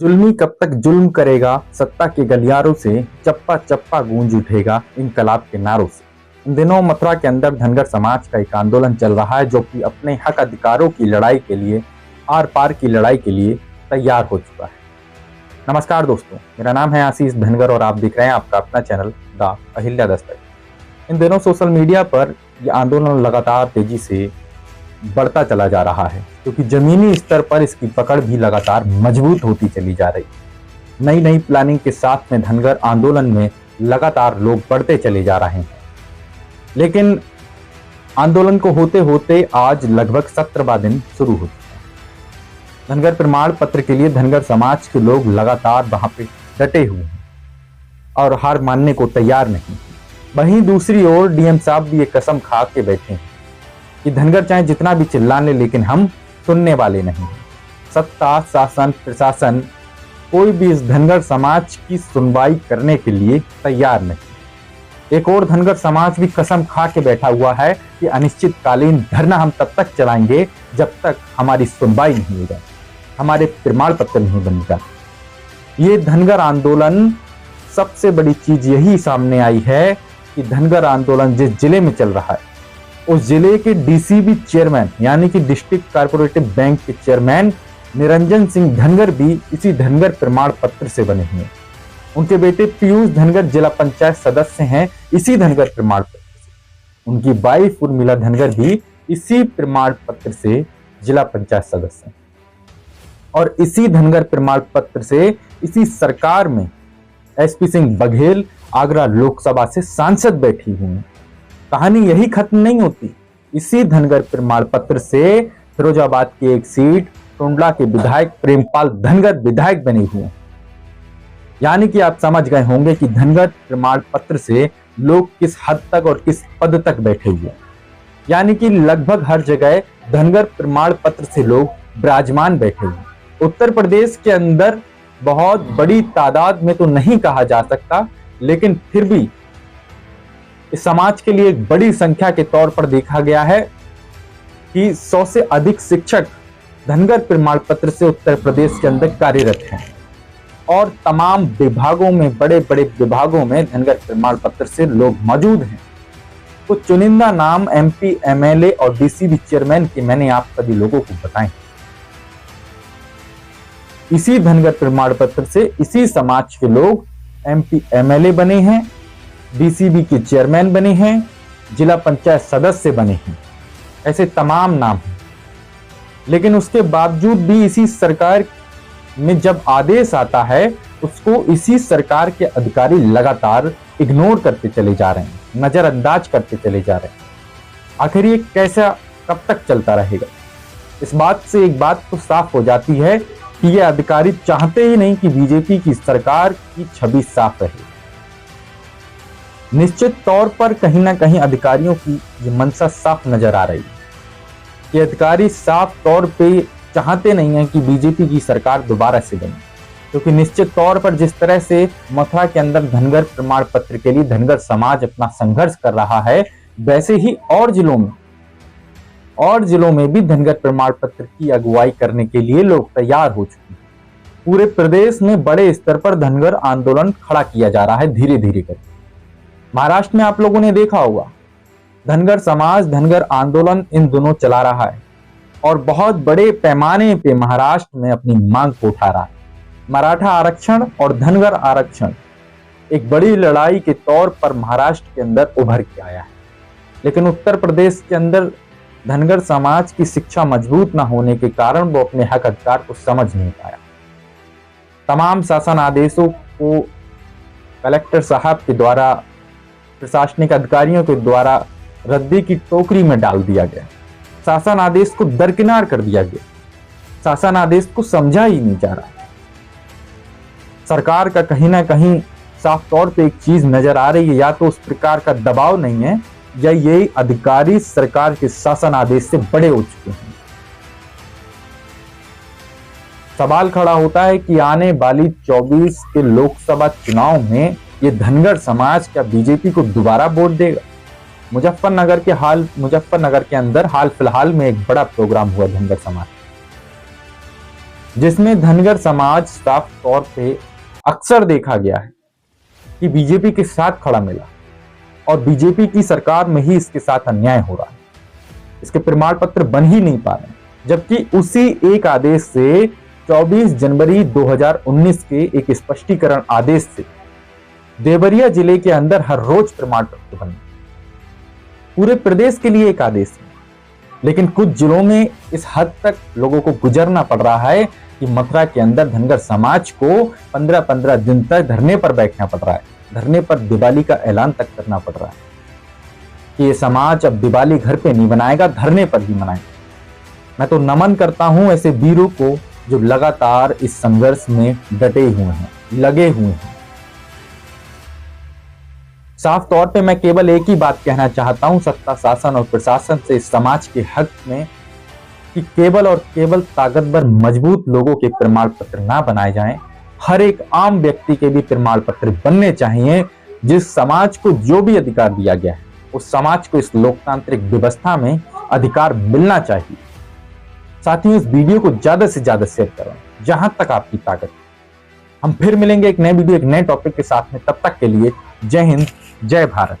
जुल्मी कब तक जुल्म करेगा, सत्ता के गलियारों से चप्पा चप्पा गूंज उठेगा इनकलाब के नारों से। इन दिनों मथुरा के अंदर धनगर समाज का एक आंदोलन चल रहा है जो कि अपने हक अधिकारों की लड़ाई के लिए, आर पार की लड़ाई के लिए तैयार हो चुका है। नमस्कार दोस्तों, मेरा नाम है आशीष धनगर और आप देख रहे हैं आपका अपना चैनल द अहिल्या दस्तक। इन दिनों सोशल मीडिया पर यह आंदोलन लगातार तेजी से बढ़ता चला जा रहा है क्योंकि जमीनी स्तर पर इसकी पकड़ भी लगातार मजबूत होती चली जा रही है। नई नई प्लानिंग के साथ में धनगर आंदोलन में लगातार लोग बढ़ते चले जा रहे हैं, लेकिन आंदोलन को होते होते आज लगभग 17वां दिन शुरू हो चुका है। धनगर प्रमाण पत्र के लिए धनगर समाज के लोग लगातार वहां पे डटे हुए हैं और हार मानने को तैयार नहीं। वहीं दूसरी ओर डीएम साहब भी ये कसम खा के बैठे हैं कि धनगर चाहे जितना भी चिल्ला ले लेकिन हम सुनने वाले नहीं हैं। सत्ता, शासन, प्रशासन कोई भी इस धनगर समाज की सुनवाई करने के लिए तैयार नहीं। एक और धनगर समाज भी कसम खा के बैठा हुआ है कि अनिश्चितकालीन धरना हम तब तक चलाएंगे जब तक हमारी सुनवाई नहीं हो जाए, हमारे प्रमाण पत्र नहीं बन जाए। ये धनगर आंदोलन, सबसे बड़ी चीज यही सामने आई है कि धनगर आंदोलन जिस जिले में चल रहा है उस जिले के डीसीबी चेयरमैन यानी कि डिस्ट्रिक्ट कोऑपरेटिव बैंक के चेयरमैन निरंजन सिंह धनगर भी इसी धनगर प्रमाण पत्र से बने हुए हैं। उनके बेटे पीयूष धनगर जिला पंचायत सदस्य हैं इसी धनगर प्रमाण पत्र से। उनकी वाइफ उर्मिला धनगर भी इसी प्रमाण पत्र से जिला पंचायत सदस्य हैं और इसी धनगर प्रमाण पत्र से इसी सरकार में एसपी सिंह बघेल आगरा लोकसभा से सांसद बैठी हुई हैं। कहानी यही खत्म नहीं होती। इसी धनगर प्रमाण पत्र से फिरोजाबाद की एक सीट टुंडला के विधायक प्रेमपाल धनगर विधायक बने हुए हैं। यानी कि आप समझ गए होंगे कि धनगर प्रमाण पत्र से लोग किस हद तक और किस पद तक बैठे हुए हैं। यानी कि लगभग हर जगह धनगर प्रमाण पत्र से लोग विराजमान बैठे हुए हैं। उत्तर प्रदेश के अंदर बहुत बड़ी तादाद में तो नहीं कहा जा सकता, लेकिन फिर भी इस समाज के लिए एक बड़ी संख्या के तौर पर देखा गया है कि 100 से अधिक शिक्षक धनगर प्रमाण पत्र से उत्तर प्रदेश के अंदर कार्यरत हैं और तमाम विभागों में, बड़े बड़े विभागों में धनगर प्रमाण पत्र से लोग मौजूद हैं। कुछ चुनिंदा नाम एमपी, एमएलए और डीसीबी चेयरमैन के मैंने आप सभी लोगों को बताए। इसी धनगर प्रमाण पत्र से इसी समाज के लोग एमपी, एमएलए बने हैं, डीसीबी के चेयरमैन बने हैं, जिला पंचायत सदस्य बने हैं, ऐसे तमाम नाम हैं। लेकिन उसके बावजूद भी इसी सरकार में जब आदेश आता है उसको इसी सरकार के अधिकारी लगातार इग्नोर करते चले जा रहे हैं, नजरअंदाज करते चले जा रहे हैं। आखिर ये कैसा, कब तक चलता रहेगा? इस बात से एक बात तो साफ हो जाती है कि ये अधिकारी चाहते ही नहीं कि बीजेपी की सरकार की छवि साफ रहे। निश्चित तौर पर कहीं ना कहीं अधिकारियों की ये मंशा साफ नजर आ रही है। ये अधिकारी साफ तौर पे चाहते नहीं है कि बीजेपी की सरकार दोबारा से बने, क्योंकि निश्चित तौर पर जिस तरह से मथुरा के अंदर धनगर प्रमाण पत्र के लिए धनगर समाज अपना संघर्ष कर रहा है, वैसे ही और जिलों में भी धनगर प्रमाण पत्र की अगुवाई करने के लिए लोग तैयार हो चुके हैं। पूरे प्रदेश में बड़े स्तर पर धनगर आंदोलन खड़ा किया जा रहा है धीरे धीरे करके। महाराष्ट्र में आप लोगों ने देखा होगा, धनगर समाज धनगर आंदोलन इन दोनों चला रहा है और बहुत बड़े पैमाने पे महाराष्ट्र में अपनी मांग को उठा रहा है। मराठा आरक्षण और धनगर आरक्षण एक बड़ी लड़ाई के तौर पर महाराष्ट्र के अंदर उभर के आया है, लेकिन उत्तर प्रदेश के अंदर धनगर समाज की शिक्षा मजबूत न होने के कारण वो अपने हक अधिकार को समझ नहीं पाया। तमाम शासन आदेशों को कलेक्टर साहब के द्वारा, प्रशासनिक अधिकारियों के द्वारा रद्दी की टोकरी में डाल दिया गया। शासन आदेश को दरकिनार कर दिया गया। शासन आदेश को समझा ही नहीं जा रहा है। सरकार का कहीं ना कहीं साफ तौर पे एक चीज नजर आ रही है, या तो उस प्रकार का दबाव नहीं है या ये अधिकारी सरकार के शासन आदेश से बड़े हो चुके हैं। सवाल खड़ा होता है कि आने वाली 24 के लोकसभा चुनाव में ये धनगर समाज क्या बीजेपी को दोबारा वोट देगा? मुजफ्फरनगर के अंदर हाल फिलहाल में एक बड़ा प्रोग्राम हुआ धनगर समाज। जिसमें धनगर समाज साफ तौर पे अक्सर देखा गया है कि बीजेपी के साथ खड़ा मिला और बीजेपी की सरकार में ही इसके साथ अन्याय हो रहा है। इसके प्रमाण पत्र बन ही नहीं पा रहे, जबकि उसी एक आदेश से 24 जनवरी 2019 के एक स्पष्टीकरण आदेश से देवरिया जिले के अंदर हर रोज प्रमाण पत्र बने। पूरे प्रदेश के लिए एक आदेश है, लेकिन कुछ जिलों में इस हद तक लोगों को गुजरना पड़ रहा है कि मथुरा के अंदर धनगर समाज को 15-15 दिन तक धरने पर बैठना पड़ रहा है। धरने पर दिवाली का ऐलान तक करना पड़ रहा है कि ये समाज अब दिवाली घर पे नहीं मनाएगा, धरने पर ही मनाएगा। मैं तो नमन करता हूं ऐसे वीरों को जो लगातार इस संघर्ष में डटे हुए हैं, लगे हुए हैं। साफ तौर पे मैं केवल एक ही बात कहना चाहता हूं सत्ता, शासन और प्रशासन से इस समाज के हक में कि केवल और केवल ताकतवर मजबूत लोगों के प्रमाण पत्र ना बनाए जाएं। हर एक आम व्यक्ति के भी प्रमाण पत्र बनने चाहिए। जिस समाज को जो भी अधिकार दिया गया है उस समाज को इस लोकतांत्रिक व्यवस्था में अधिकार मिलना चाहिए। साथियों, इस वीडियो को ज्यादा से ज्यादा शेयर करें जहां तक आपकी ताकत। हम फिर मिलेंगे एक नए वीडियो, एक नए टॉपिक के साथ में। तब तक के लिए जय हिंद, जय भारत।